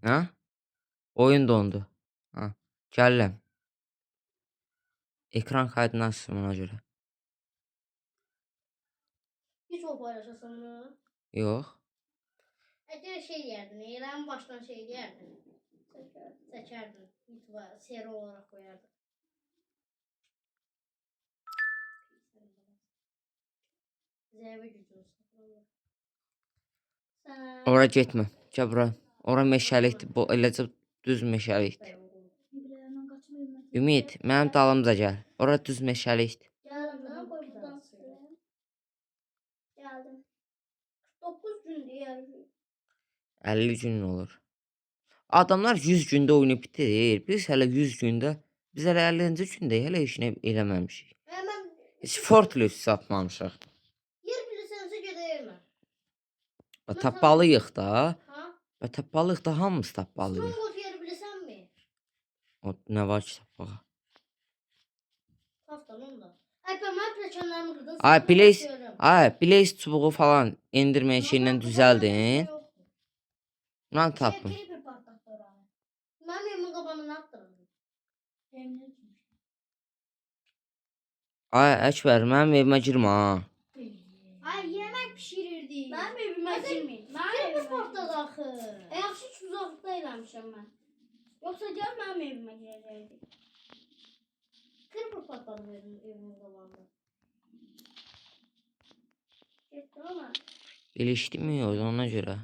Ha? Oyun dondu. Ha. Gəlirəm. Ekran kaydını açsın ona görə. Hiç o paylaşasın mı? Yox. Əcəl şey yerdin, eylem baştan şey yerdin. Çəkərdin. YouTube'a seri olarak koyardın. Zəvə gücünü satırlar. Ora getmə. Gəl bura. Ora meşəlikdir. Bu eləcə düz meşəlikdir. Ümid, mənim dalımca gəl. Ora düz meşəlikdir. Geldim lan koy buradan süreyim. Geldim. 9 gün diye. 50 gün olur. Adamlar 100 gündə oyunu bitirir. Biz hələ 100 gündə, biz hələ 50-ci gündə hələ heç nə eləməmişik. Hemen Heç Fortless satmamışıq. yer bilirsense gedeyim ben. Tapmalıyıq da. Ha? Və tapmalıyıq da, hamımız tapmalıyıq. Stronghold yeri bilirsen mi? O nə var ki tapmağa? Haftan onda. Ay ben plakanlarımı kırdım. Ay Blaze çubuğu falan endirmə şeylə düzəldin. Mən tapdım. Creeper patlattı oranı. Ben evimin kabanını attırdım. Ay Əkbər, mənim evimə girmə ha. Ay yemek pişirirdi. Ben evime girmeyeyim. Creeper patladı axı. Yaxşı ki uzaqda eləmişəm mən. Yoxsa gəl mənim evimə girəcəkdi. Creeper patladı evimin qabağında. Getdi ama. İlişdirmiyor ona görə.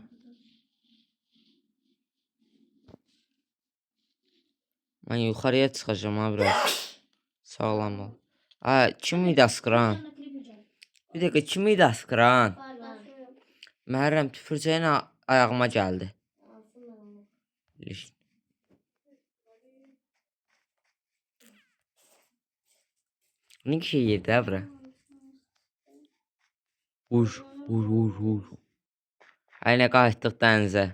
Mən yuxarıya çıxacağım ha biraz. Sağlam ol. Ay kim idi askıran? Bir dəqiqə kim idi askıran? Məhərrəm tüpürcəyin ayağıma gəldi. Ne şey yedi ha bura? Vur. Aynı qayıtdıq dənizə.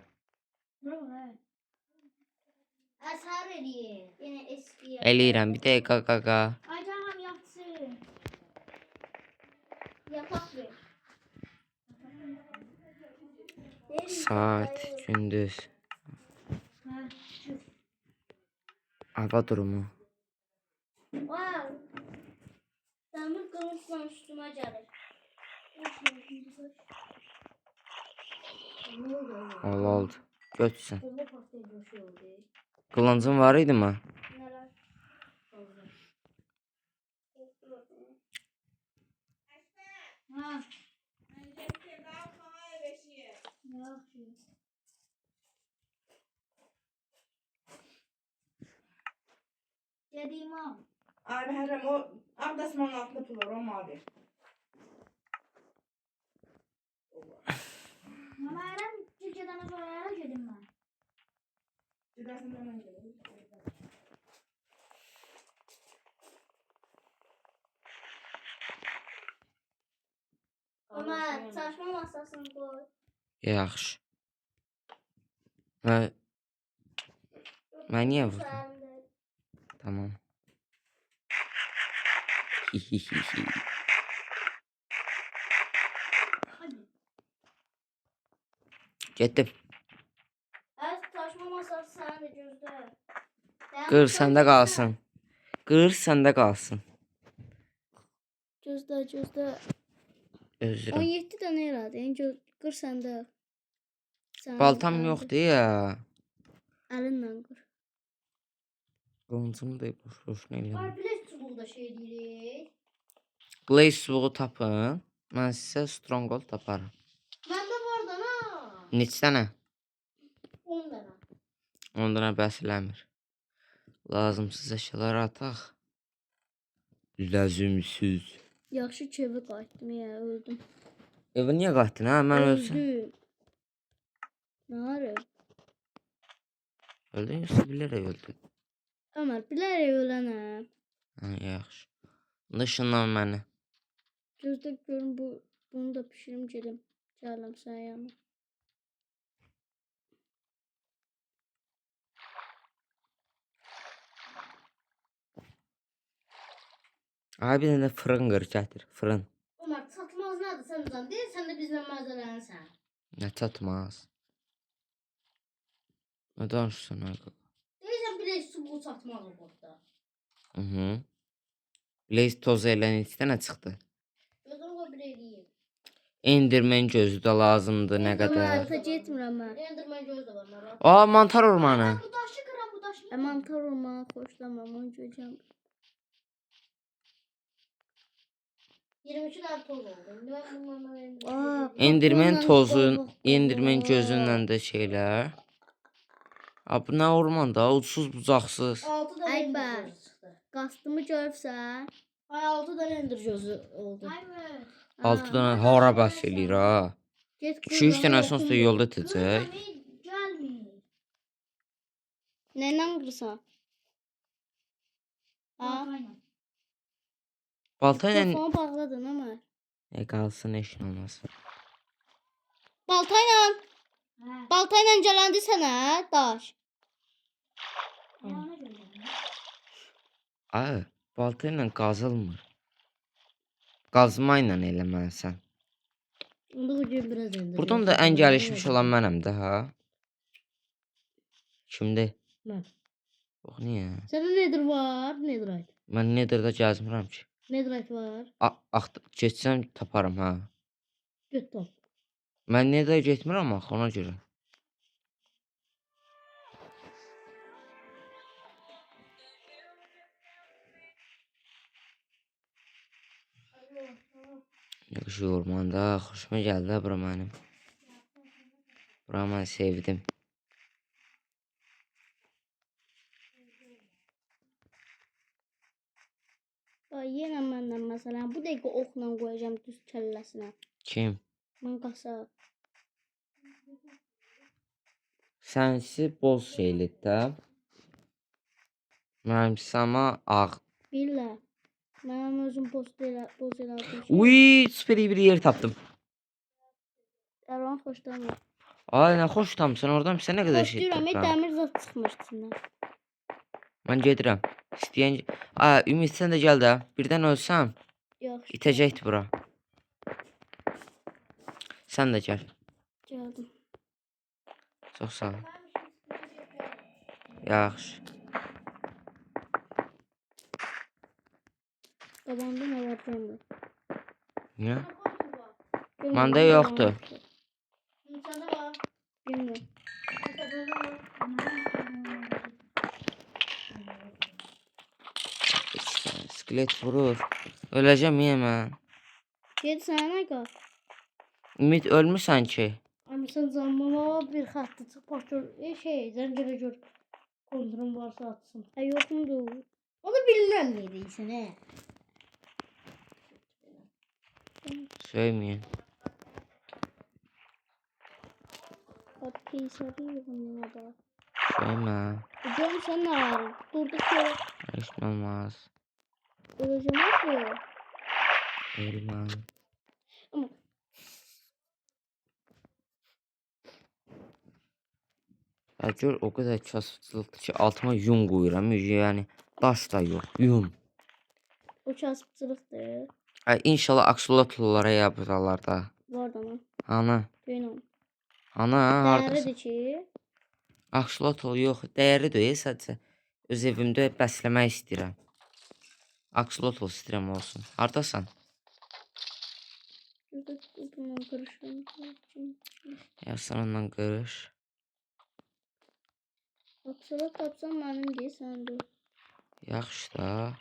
Əsər eləyir. Yenə eski. Eləyirəm bir dəqiqə qaqa. Ay canım yatsın. Yapak ver. Saat gündüz. Hava durumu. Wow. Demir kılıçla üstüme gelir. Oldu. Götürsün. Kılıncın var idi mi? Ha. Dediğim al. Ay Məhərrəm, o abdasmanın altında pul var, o mavi. Meryem Türkiye'den sonra yere geldim ben. Gidersin hemen gelelim. Ama saçma masasını koy. Yaxşı. Mən niyə vurdum? Tamam. Getdim. Evet saçma masası sen de gözde. Qır səndə qalsın. Qır səndə qalsın. Gözde. Özürüm. 17 tane herhalde. En kır sende. Baltam yoxdur ya. Əlinlə qır. Qılıncımı da boş-boşuna eləyəm. Var bilək çubuqda şey deyirik. Blaze çubuğu tapın. Mən sizə Stronghold taparım. Məndə var da na. Neçə dənə? 10 dənə. 10 dənə bəs eləmir. Lazımsız əşyalar ataq. Lazımsız. Yaxşı ki evə qayıtdım ya, öldüm. Evə niyə qayıtdın ha? Mən ölsəm. Öldüm. Nə var? Öldün yoxsa bilərək öldün? Ömər, bilərək ölənəm. Ha, yaxşı. Onda ışınlan məni. Gözdə görüm bunu da pişirim gelim. Gələm sənin yanına. Ay bir dənə fırın qır gətir. Fırın. Ömər, çatmaz nədir sən can deyil, sən də bizlə məzələnsən. Nə çatmaz. Ne danışırsan ay qaqaş. Deyirsən bilək su bu çatmalı burada. Blaze toz elənitdə nə çıxdı? Gözüm qoy bir eləyim. Enderman gözü də lazımdır nə qədər. Alta getmirəm mən. Enderman göz də var mənim. Aa, mantar ormanı. Bu daşı qıram, bu daşı. Mantar olmağı xoşlamam, onu görəcəm. 22 dənə toz oldu. İndi mən bunlarla Enderman tozu, Enderman gözündən də şeylər. Aa, bu nə orman da? Ucsuz bucaqsız. 6 dənə ender gözü çıxdı. Qastımı görürsən? Ay 6 dənə ender gözü oldu. Ay mı? 6 dənə hara bəs eləyir ha. 2-3 dənə sonra yolda itəcək. Gəlmir. Nəylə qırsan? Ha? Balta ilə Telefonu bağladın ama. qalsın heç nə olmaz. Baltayla. Baltayla gələndi sənə daş. Aa, balta ilə qazılmır. Qazma ilə eləməlisən. Onda hocam biraz ender. Buradan da ən gəlişmiş olan mənəm də ha. Kimdir? Mən. Yox, niyə? Səndə nedir var? Netherite. Mən Nether'da gəzmirəm ki. Netherite var. Geçsəm taparım ha. Göt top. Mən Nether'a getmirəm axı ona görə. Yaxşı ormanda, xoşuma gəldi bura mənim. Bura mən sevdim. Ay yenə məndən məsələn bu dəqiqə oxla qoyacağam düz kəlləsinə. Kim? Mən qasab. Sənsi boz şeylik də. Mənimsi ama ağ. Billə. Mənim özüm boz elədim. Uy, süper iyi bir yer tapdım. Ervan xoşlamır. Ay, nə xoş tamsan oradan bizə nə qədər şey Xoşlayıram, tapdım. dəmir zat çıxmış içindən. Mən gedirəm. İstəyən... Aa, Ümid sən də gəl də. Birdən ölsəm, Yaxşı. itəcəkdir bura. Sən də gəl. Gəldim. Çox sağ ol. Yaxşı. Qabağında nə var görmür. Niyə? Məndə yoxdur. Səndə var. Bilmirəm. Skelet vurur. Öləcəm niyə mən? Ged sənə nə qal? Ümid ölmüsən ki. Amma sən zammama bir xətti çıx başır. Zəncirə gör. Kontrolun varsa atsın. Yoxumdur. Onu bilmirəm nə deyirsən, hə? Söyməyin. Bak keysarı yoxumuna da. Söymə. Görmüsən nə var? Durduk yere. Heç nə olmaz. Öləcəm ki. Ölməm. Ama Ya gör o kadar kasıtçılıktır ki altıma yun koyuram. Yani daş da yok. Yun. o kasıpçılıqdır. İnşallah aksolotlulara yapırlar da. Var da mı? Ana. Deyinəm. Ana hardasın? Değerlidir ki. Aksolotl yox. Dəyərli deyil sadəcə. Öz evimdə bəsləmək istəyirəm. Aksolotl istəyirəm olsun. Hardasan? Bundan karışım. Ya sen ondan qırış. Aksalat tapsam mənim deyil səndir. Yaxşı da.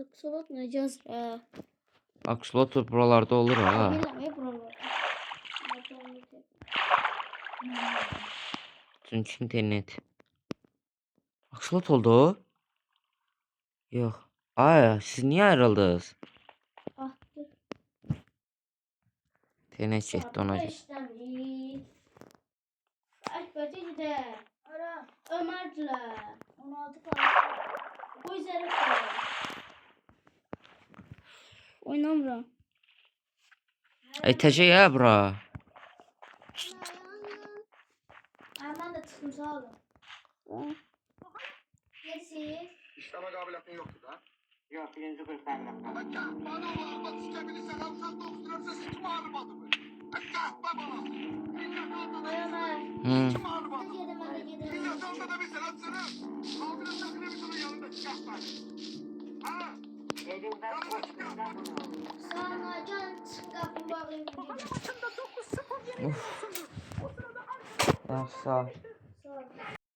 Aksalat necəz? Aksolotl buralarda olur ha. Bilməm, buralar. Çünki internet. Aksolotl oldu. Yox. Ay, siz niyə ayrıldınız? Attı. İnternet getdi ona görə. İşləmir. Əkbəcə gidə. Ara. Ömərcilər. 16 qaldı. Qoy zərif qoy. Oynamıram. Təcək ya bura. Mən də çıxdım sağ olun. Neyse. İşleme kabiliyetin yoktu da. Yox, birinci qırxanla. Bana olmak isteyebilirsen avsan doktorlarsa sikim ağrımadı mı? Kahpe bana. Ay Ömer. Hı. Kim ağır bak? Hadi gidelim, hadi gidelim. Bir yatağında da bir selam sana. Abine sen televizyonun yanında çıkartma. Ha? Yanına çıkartma. Sana can çık kapını bağlayayım. Yaxşı sağ ol.